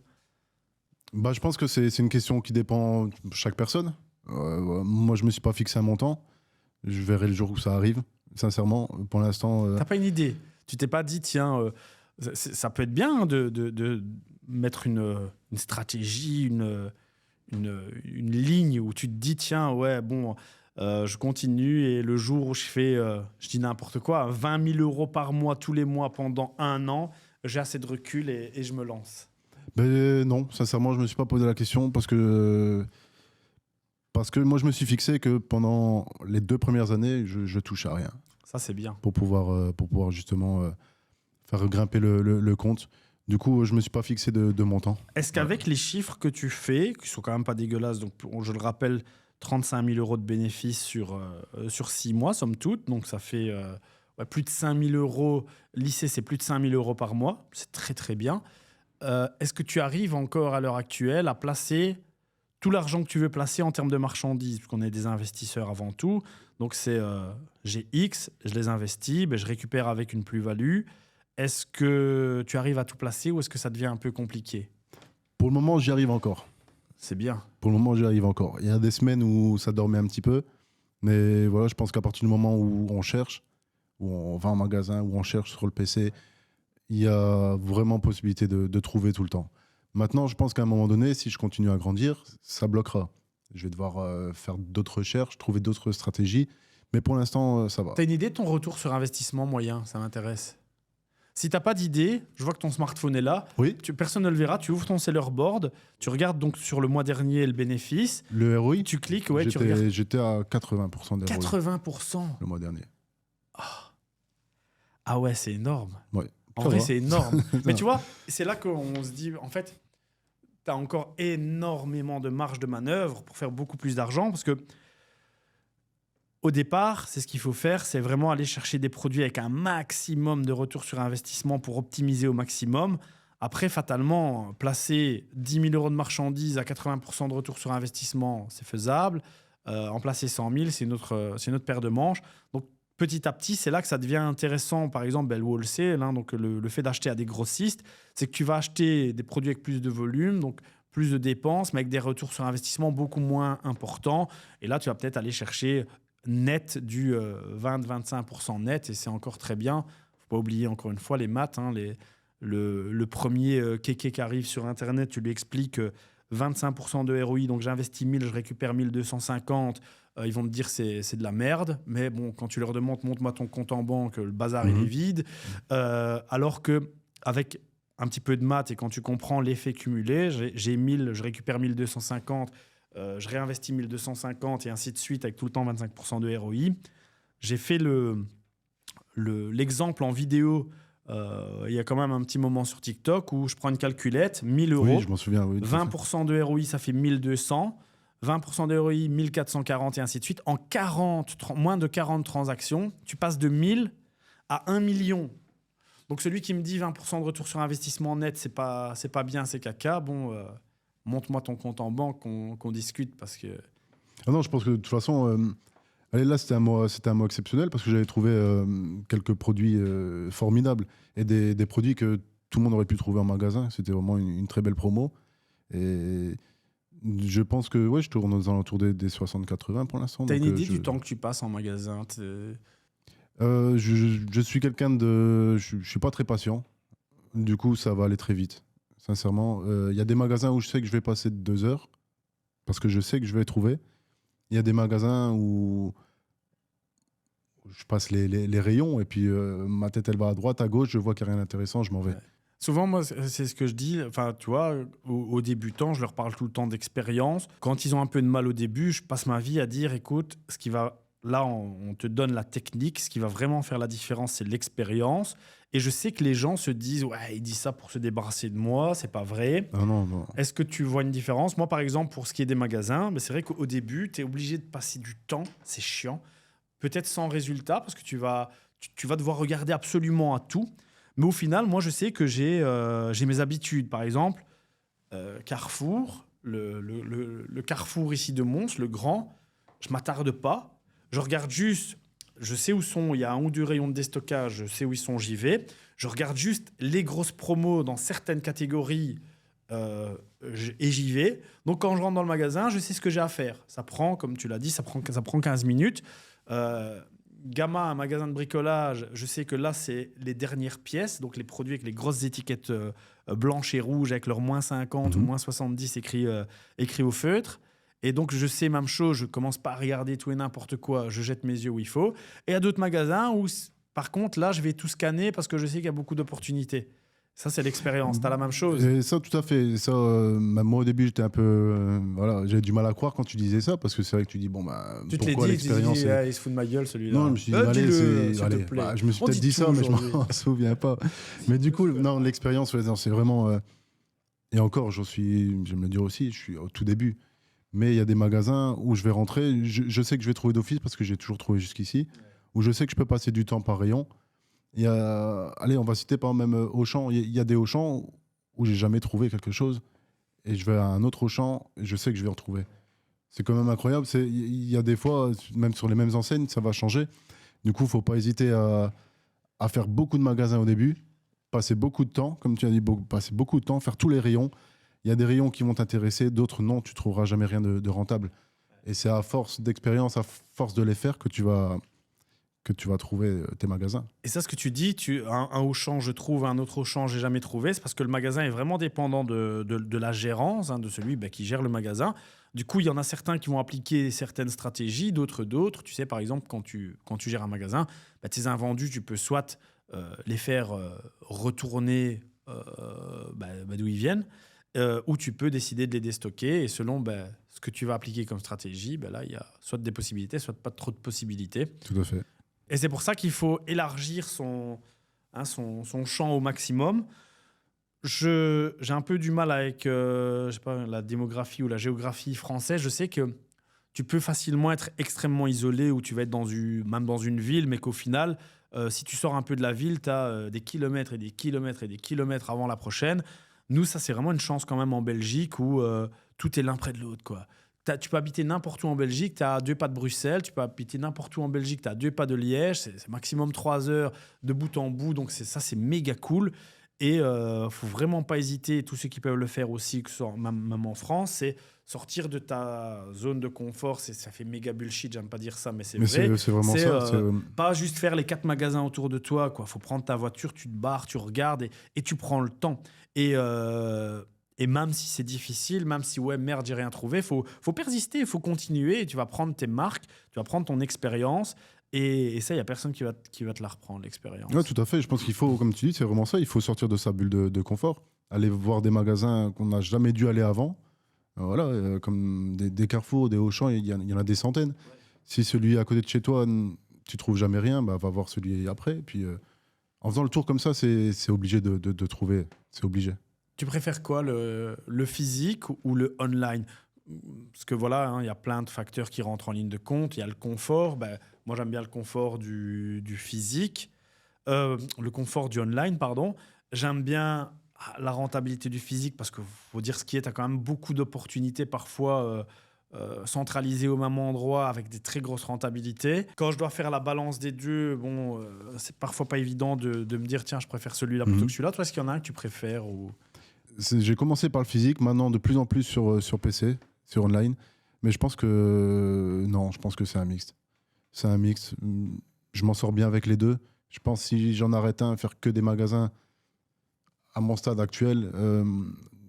Je pense que c'est une question qui dépend de chaque personne. Moi, je ne me suis pas fixé un montant. Je verrai le jour où ça arrive. Sincèrement, pour l'instant... T'as pas une idée? Tu t'es pas dit, tiens, ça peut être bien de mettre une stratégie, une ligne où tu te dis, tiens, ouais, bon, je continue et le jour où je dis n'importe quoi, 20 000 euros par mois, tous les mois, pendant 1 an, j'ai assez de recul et je me lance. Non, sincèrement, je ne me suis pas posé la question parce que moi, je me suis fixé que pendant les 2 premières années, je touche à rien. Ça, c'est bien. Pour pouvoir justement faire grimper le compte. Du coup, je ne me suis pas fixé de montant. Est-ce qu'avec les chiffres que tu fais, qui sont quand même pas dégueulasses, donc je le rappelle, 35 000 euros de bénéfices sur 6 mois, somme toute, donc ça fait plus de 5 000 euros. Lycée, c'est plus de 5 000 euros par mois. C'est très, très bien. Est-ce que tu arrives encore à l'heure actuelle à placer tout l'argent que tu veux placer en termes de marchandises, parce qu'on est des investisseurs avant tout. Donc, j'ai X, je les investis, je récupère avec une plus-value. Est-ce que tu arrives à tout placer ou est-ce que ça devient un peu compliqué? Pour le moment, j'y arrive encore. C'est bien. Pour le moment, j'y arrive encore. Il y a des semaines où ça dormait un petit peu. Mais voilà, je pense qu'à partir du moment où on cherche, où on va en magasin, où on cherche sur le PC, il y a vraiment possibilité de trouver tout le temps. Maintenant, je pense qu'à un moment donné, si je continue à grandir, ça bloquera. Je vais devoir faire d'autres recherches, trouver d'autres stratégies. Mais pour l'instant, ça va. Tu as une idée de ton retour sur investissement moyen? Ça m'intéresse. Si tu n'as pas d'idée, je vois que ton smartphone est là. Oui. Personne ne le verra. Tu ouvres ton seller board. Tu regardes donc sur le mois dernier le bénéfice. Le ROI, tu cliques. Ouais, tu regardes. J'étais à 80% de ROI 80% le mois dernier. Ah ouais, c'est énorme. Ouais. En vrai, c'est énorme. Mais tu vois, c'est là qu'on se dit, en fait, tu as encore énormément de marge de manœuvre pour faire beaucoup plus d'argent parce que au départ, c'est ce qu'il faut faire, c'est vraiment aller chercher des produits avec un maximum de retour sur investissement pour optimiser au maximum. Après, fatalement, placer 10 000 euros de marchandises à 80% de retour sur investissement, c'est faisable. En placer 100 000, c'est une autre paire de manches. Donc, petit à petit, c'est là que ça devient intéressant. Par exemple, le wholesale, donc le fait d'acheter à des grossistes, c'est que tu vas acheter des produits avec plus de volume, donc plus de dépenses, mais avec des retours sur investissement beaucoup moins importants. Et là, tu vas peut-être aller chercher net du 20-25% net, et c'est encore très bien. Il ne faut pas oublier, encore une fois, les maths. Hein, le premier kéké qui arrive sur Internet, tu lui expliques 25% de ROI, donc j'investis 1000, je récupère 1250. Ils vont te dire que c'est de la merde. Mais bon, quand tu leur demandes, montre-moi ton compte en banque, le bazar, il est vide. Alors qu'avec un petit peu de maths, et quand tu comprends l'effet cumulé, j'ai 1000, je récupère 1250, je réinvestis 1250 et ainsi de suite avec tout le temps 25% de ROI. J'ai fait l'exemple en vidéo il y a quand même un petit moment sur TikTok où je prends une calculette, 1000 euros. Oui, je m'en souviens. Oui, 20% de ROI, ça fait 1200. 20% de ROI, 1440 et ainsi de suite. En moins de 40 transactions, tu passes de 1000 à 1 million. Donc celui qui me dit 20% de retour sur investissement net, c'est pas bien, c'est caca. Bon, montre-moi ton compte en banque, qu'on discute parce que... Ah non, je pense que de toute façon, allez, là c'était un mois exceptionnel parce que j'avais trouvé quelques produits formidables et des produits que tout le monde aurait pu trouver en magasin. C'était vraiment une très belle promo. Et je pense que ouais, je tourne aux alentours des 60-80 pour l'instant. T'as une idée du temps que tu passes en magasin? Je suis quelqu'un de... Je suis pas très patient. Du coup, ça va aller très vite. Sincèrement, il y a des magasins où je sais que je vais passer 2 heures parce que je sais que je vais trouver. Il y a des magasins où je passe les rayons et puis ma tête, elle va à droite, à gauche, je vois qu'il n'y a rien d'intéressant, je m'en vais. Ouais. Souvent, moi, c'est ce que je dis. Enfin, tu vois, aux débutants, je leur parle tout le temps d'expérience. Quand ils ont un peu de mal au début, je passe ma vie à dire, écoute, ce qui va... Là, on te donne la technique. Ce qui va vraiment faire la différence, c'est l'expérience. Et je sais que les gens se disent, ouais, il dit ça pour se débarrasser de moi, c'est pas vrai. Ah non, non. Est-ce que tu vois une différence? Moi, par exemple, pour ce qui est des magasins, c'est vrai qu'au début, tu es obligé de passer du temps. C'est chiant. Peut-être sans résultat, parce que tu vas devoir regarder absolument à tout. Mais au final, moi, je sais que j'ai mes habitudes. Par exemple, Carrefour, le Carrefour ici de Mons, le grand, je m'attarde pas. Je regarde juste, je sais où sont, il y a 1 ou 2 rayons de déstockage, je sais où ils sont, j'y vais. Je regarde juste les grosses promos dans certaines catégories et j'y vais. Donc, quand je rentre dans le magasin, je sais ce que j'ai à faire. Ça prend, comme tu l'as dit, ça prend 15 minutes. Gamma, un magasin de bricolage, je sais que là, c'est les dernières pièces, donc les produits avec les grosses étiquettes blanches et rouges avec leur moins 50 ou moins 70 écrit au feutre. Et donc, je sais même chose, je commence pas à regarder tout et n'importe quoi, je jette mes yeux où il faut. Et il y a d'autres magasins où, par contre, là, je vais tout scanner parce que je sais qu'il y a beaucoup d'opportunités. Ça, c'est l'expérience. Tu as la même chose. Et ça, tout à fait. Ça, même moi, au début, j'étais un peu... voilà, j'avais du mal à croire quand tu disais ça, parce que c'est vrai que tu dis, bon, bah, tu te pourquoi l'es dit, l'expérience il se fout de ma gueule, celui-là. Non, je me suis dit, allez, je me suis peut-être dit ça, mais je m'en souviens pas. Mais du coup, non, l'expérience, c'est vraiment... et encore, je me le dire aussi, je suis au tout début. Mais il y a des magasins où je vais rentrer, je sais que je vais trouver d'office, parce que j'ai toujours trouvé jusqu'ici, où je sais que je peux passer du temps par rayon. Il y a, allez, on va citer par exemple même Auchan. Il y a des Auchan où j'ai jamais trouvé quelque chose et je vais à un autre Auchan et je sais que je vais en trouver. C'est quand même incroyable. Il y a des fois, même sur les mêmes enseignes, ça va changer. Du coup, il ne faut pas hésiter à faire beaucoup de magasins au début, passer beaucoup de temps, comme tu as dit, passer beaucoup de temps, faire tous les rayons. Il y a des rayons qui vont t'intéresser, d'autres non, tu ne trouveras jamais rien de rentable. Et c'est à force d'expérience, à force de les faire que tu vas trouver tes magasins. Et ça, ce que tu dis, un Auchan, je trouve, un autre Auchan, j'ai jamais trouvé, c'est parce que le magasin est vraiment dépendant de la gérance, de celui qui gère le magasin. Du coup, il y en a certains qui vont appliquer certaines stratégies, d'autres. Tu sais, par exemple, quand tu gères un magasin, tes invendus, tu peux soit les faire retourner d'où ils viennent, ou tu peux décider de les déstocker. Et selon ce que tu vas appliquer comme stratégie, là, il y a soit des possibilités, soit pas trop de possibilités. Tout à fait. Et c'est pour ça qu'il faut élargir son champ au maximum. J'ai un peu du mal avec je sais pas, la démographie ou la géographie française. Je sais que tu peux facilement être extrêmement isolé ou tu vas être même dans une ville, mais qu'au final, si tu sors un peu de la ville, tu as des kilomètres et des kilomètres et des kilomètres avant la prochaine. Nous, ça, c'est vraiment une chance quand même en Belgique où tout est l'un près de l'autre, quoi. Tu peux habiter n'importe où en Belgique, tu as à 2 pas de Bruxelles, tu peux habiter n'importe où en Belgique, tu as à 2 pas de Liège, c'est maximum 3 heures de bout en bout, donc ça c'est méga cool. Et faut vraiment pas hésiter, tous ceux qui peuvent le faire aussi, que ce soit même en France, c'est sortir de ta zone de confort. Ça fait méga bullshit, j'aime pas dire ça, mais c'est Mais vrai. c'est vraiment C'est, ça. pas juste faire les 4 magasins autour de toi, quoi. Faut prendre ta voiture, tu te barres, tu regardes et tu prends le temps. Et même si c'est difficile, même si ouais merde j'ai rien trouvé, faut persister, faut continuer. Et tu vas prendre tes marques, tu vas prendre ton expérience. Et ça, il y a personne qui va te la reprendre, l'expérience. Ouais, tout à fait. Je pense qu'il faut, comme tu dis, c'est vraiment ça. Il faut sortir de sa bulle de confort. Aller voir des magasins qu'on n'a jamais dû aller avant. Voilà, comme des Carrefour, des Auchan, il y en a des centaines. Si celui à côté de chez toi, tu trouves jamais rien, bah, va voir celui après. Et puis, en faisant le tour comme ça, c'est obligé de trouver. C'est obligé. Tu préfères quoi, le physique ou le online? Parce que voilà, hein, il y a plein de facteurs qui rentrent en ligne de compte. Il y a le confort. Ben, moi, j'aime bien le confort du physique. Le confort du online, pardon. J'aime bien la rentabilité du physique parce qu'il faut dire ce qui est, tu as quand même beaucoup d'opportunités parfois centralisées au même endroit avec des très grosses rentabilités. Quand je dois faire la balance des deux, bon, c'est parfois pas évident de me dire tiens, je préfère celui-là plutôt que celui-là. Toi, est-ce qu'il y en a un que tu préfères ou... J'ai commencé par le physique, maintenant de plus en plus sur PC, sur online. Mais je pense que non, je pense que c'est un mixte. C'est un mix. Je m'en sors bien avec les deux. Je pense que si j'en arrête un, faire que des magasins à mon stade actuel,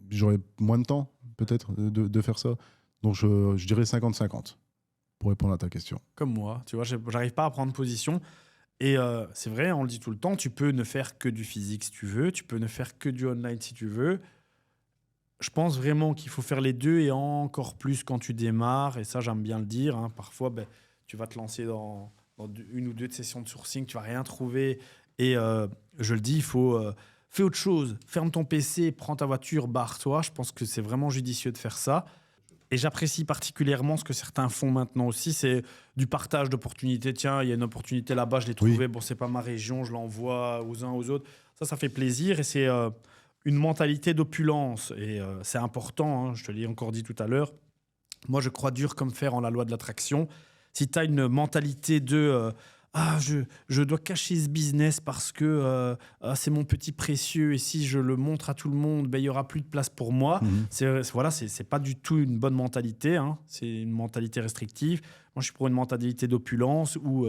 j'aurais moins de temps peut-être de faire ça. Donc je dirais 50-50 pour répondre à ta question. Comme moi, tu vois, j'arrive pas à prendre position. Et c'est vrai, on le dit tout le temps, tu peux ne faire que du physique si tu veux, tu peux ne faire que du online si tu veux. Je pense vraiment qu'il faut faire les deux et encore plus quand tu démarres. Et ça, j'aime bien le dire. Hein. Parfois, tu vas te lancer dans une ou deux sessions de sourcing, tu vas rien trouver. Et je le dis, il faut fais autre chose. Ferme ton PC, prends ta voiture, barre-toi. Je pense que c'est vraiment judicieux de faire ça. Et j'apprécie particulièrement ce que certains font maintenant aussi, c'est du partage d'opportunités. Tiens, il y a une opportunité là-bas, je l'ai trouvée. Oui. Bon, c'est pas ma région, je l'envoie aux uns aux autres. Ça fait plaisir et c'est une mentalité d'opulence. Et c'est important, hein, je te l'ai encore dit tout à l'heure. Moi, je crois dur comme fer en la loi de l'attraction. Si tu as une mentalité de je dois cacher ce business parce que c'est mon petit précieux et si je le montre à tout le monde, il n'y aura plus de place pour moi. C'est pas du tout une bonne mentalité. Hein. C'est une mentalité restrictive. Moi, je suis pour une mentalité d'opulence où,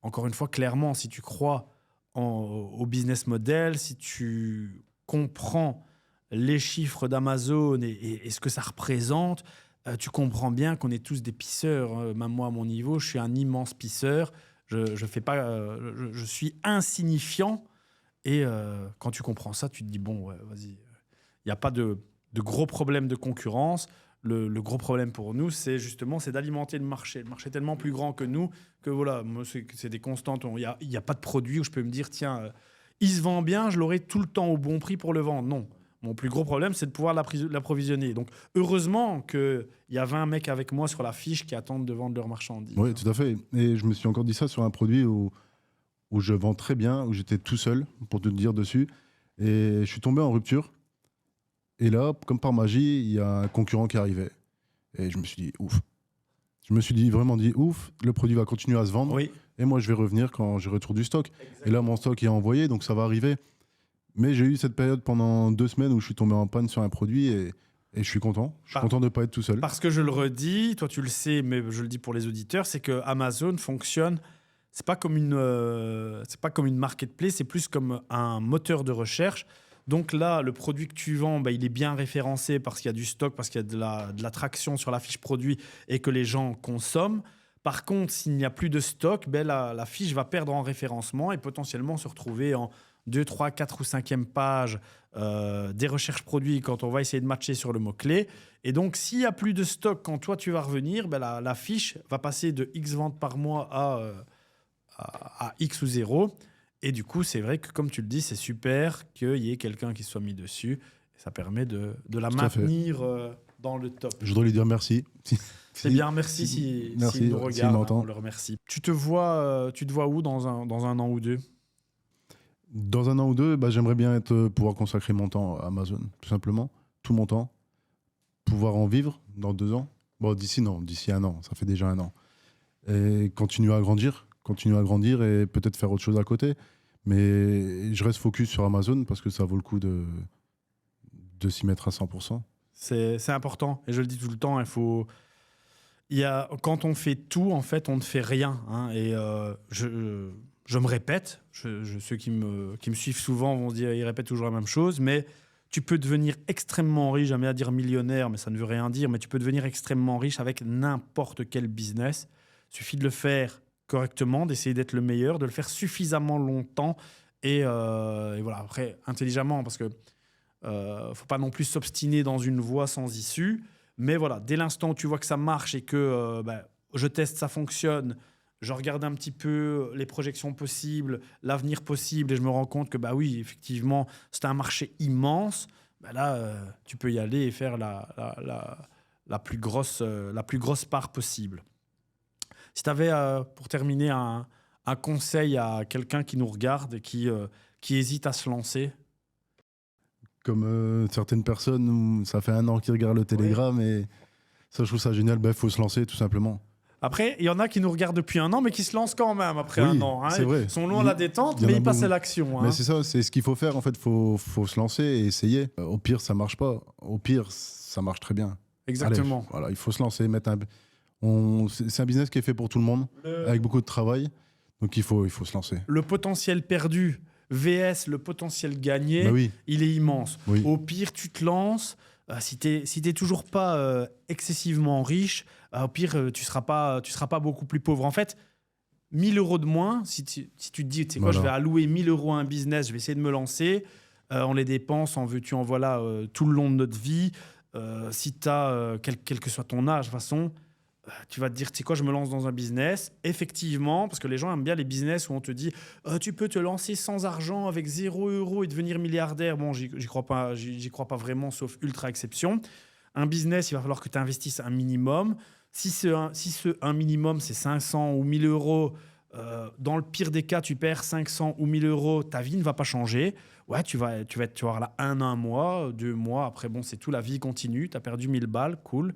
encore une fois, clairement, si tu crois au business model, si tu comprends les chiffres d'Amazon et ce que ça représente, tu comprends bien qu'on est tous des pisseurs. Même moi, à mon niveau, je suis un immense pisseur. Je suis insignifiant et quand tu comprends ça, tu te dis bon, ouais, vas-y. Il n'y a pas de gros problème de concurrence. Le gros problème pour nous, c'est d'alimenter le marché. Le marché est tellement plus grand que nous que voilà, moi, c'est des constantes. Il n'y a pas de produit où je peux me dire tiens, il se vend bien, je l'aurai tout le temps au bon prix pour le vendre. Non. Mon plus gros problème, c'est de pouvoir l'approvisionner. Donc, heureusement qu'il y a 20 mecs avec moi sur la fiche qui attendent de vendre leurs marchandises. Oui, tout à fait. Et je me suis encore dit ça sur un produit où je vends très bien, où j'étais tout seul, pour te le dire dessus. Et je suis tombé en rupture. Et là, comme par magie, il y a un concurrent qui arrivait. Et je me suis dit, ouf. Je me suis vraiment dit, ouf, le produit va continuer à se vendre. Oui. Et moi, je vais revenir quand j'ai retour du stock. Exactement. Et là, mon stock est envoyé, donc ça va arriver. Mais j'ai eu cette période pendant 2 semaines où je suis tombé en panne sur un produit et je suis content. Je suis content de ne pas être tout seul. Parce que je le redis, toi tu le sais, mais je le dis pour les auditeurs, c'est que Amazon fonctionne, c'est pas comme une marketplace, c'est plus comme un moteur de recherche. Donc là, le produit que tu vends, il est bien référencé parce qu'il y a du stock, parce qu'il y a de l'attraction sur la fiche produit et que les gens consomment. Par contre, s'il n'y a plus de stock, la fiche va perdre en référencement et potentiellement se retrouver en 2, 3, 4 ou 5e page des recherches produits quand on va essayer de matcher sur le mot-clé. Et donc, s'il n'y a plus de stock quand toi, tu vas revenir, la fiche va passer de X ventes par mois à X ou 0. Et du coup, c'est vrai que, comme tu le dis, c'est super qu'il y ait quelqu'un qui soit mis dessus. Et ça permet de la maintenir dans le top. Je voudrais lui dire merci. C'est bien, merci s'il nous regarde, on le remercie. Tu te vois où dans un an ou deux ? Dans un an ou deux, j'aimerais bien pouvoir consacrer mon temps à Amazon, tout simplement, tout mon temps, pouvoir en vivre dans 2 ans. Bon, d'ici 1 an, ça fait déjà 1 an. Et continuer à grandir et peut-être faire autre chose à côté. Mais je reste focus sur Amazon parce que ça vaut le coup de s'y mettre à 100%. C'est important. Et je le dis tout le temps, quand on fait tout, en fait, on ne fait rien. Hein. Et je me répète, ceux qui me suivent souvent vont se dire, ils répètent toujours la même chose, mais tu peux devenir extrêmement riche, jamais à dire millionnaire, mais ça ne veut rien dire, mais tu peux devenir extrêmement riche avec n'importe quel business. Il suffit de le faire correctement, d'essayer d'être le meilleur, de le faire suffisamment longtemps et voilà, après, intelligemment, parce que faut pas non plus s'obstiner dans une voie sans issue, mais voilà, dès l'instant où tu vois que ça marche et que je teste, ça fonctionne, je regarde un petit peu les projections possibles, l'avenir possible, et je me rends compte que oui, effectivement, c'est un marché immense. Là, tu peux y aller et faire la plus grosse part possible. Si tu avais, pour terminer, un conseil à quelqu'un qui nous regarde et qui hésite à se lancer. Comme certaines personnes, où ça fait 1 an qu'ils regardent le Télégramme et ça, je trouve ça génial. Il faut se lancer, tout simplement. Après, il y en a qui nous regardent depuis 1 an, mais qui se lancent quand même après 1 an. Hein. C'est vrai. Ils sont loin de la détente, mais ils passent à l'action. Hein. Mais c'est ça, c'est ce qu'il faut faire. En fait, faut se lancer et essayer. Au pire, ça marche pas. Au pire, ça marche très bien. Exactement. Allez, voilà, il faut se lancer, c'est un business qui est fait pour tout le monde, avec beaucoup de travail. Donc il faut se lancer. Le potentiel perdu VS le potentiel gagné, il est immense. Oui. Au pire, tu te lances. Si t'es toujours pas excessivement riche, au pire, tu seras pas beaucoup plus pauvre. En fait, 1 000 € de moins, si tu te dis, tu sais quoi, je vais allouer 1 000 € à un business, je vais essayer de me lancer, on les dépense, en veux-tu, en voilà, tout le long de notre vie. Si tu as, quel que soit ton âge, de toute façon, tu vas te dire, tu sais quoi, je me lance dans un business. Effectivement, parce que les gens aiment bien les business où on te dit, tu peux te lancer sans argent, avec 0 € et devenir milliardaire. Bon, j'y crois pas vraiment, sauf ultra exception. Un business, il va falloir que tu investisses un minimum. Si ce un minimum, c'est 500 ou 1 000 €, dans le pire des cas, tu perds 500 ou 1 000 €, ta vie ne va pas changer. Ouais, tu vas avoir là un mois, 2 mois. Après, bon, c'est tout, la vie continue. Tu as perdu 1 000 balles, cool.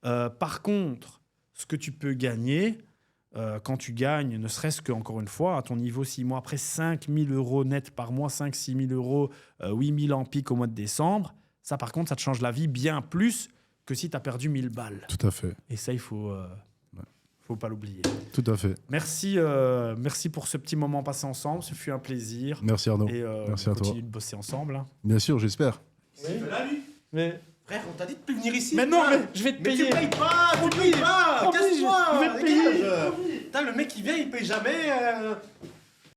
Par contre, ce que tu peux gagner, quand tu gagnes, ne serait-ce que, encore une fois, à ton niveau 6 mois, après 5 000 € net par mois, 5-6 000 €, 8 000 en pic au mois de décembre, ça, par contre, ça te change la vie bien plus que si tu as perdu 1 000 balles. Tout à fait. Et ça, il faut pas l'oublier. Tout à fait. Merci pour ce petit moment passé ensemble. Ce fut un plaisir. Merci Arnaud. Et merci on à toi. continue de bosser ensemble. Hein. Bien sûr, j'espère. C'est là, lui. Mais... Frère, on t'a dit de plus venir ici. Mais non, mais je vais te Mais payer. tu payes pas, tu payes pas. Promis, Casse-toi. je vais te payer. Putain, le mec, il vient, il paye jamais.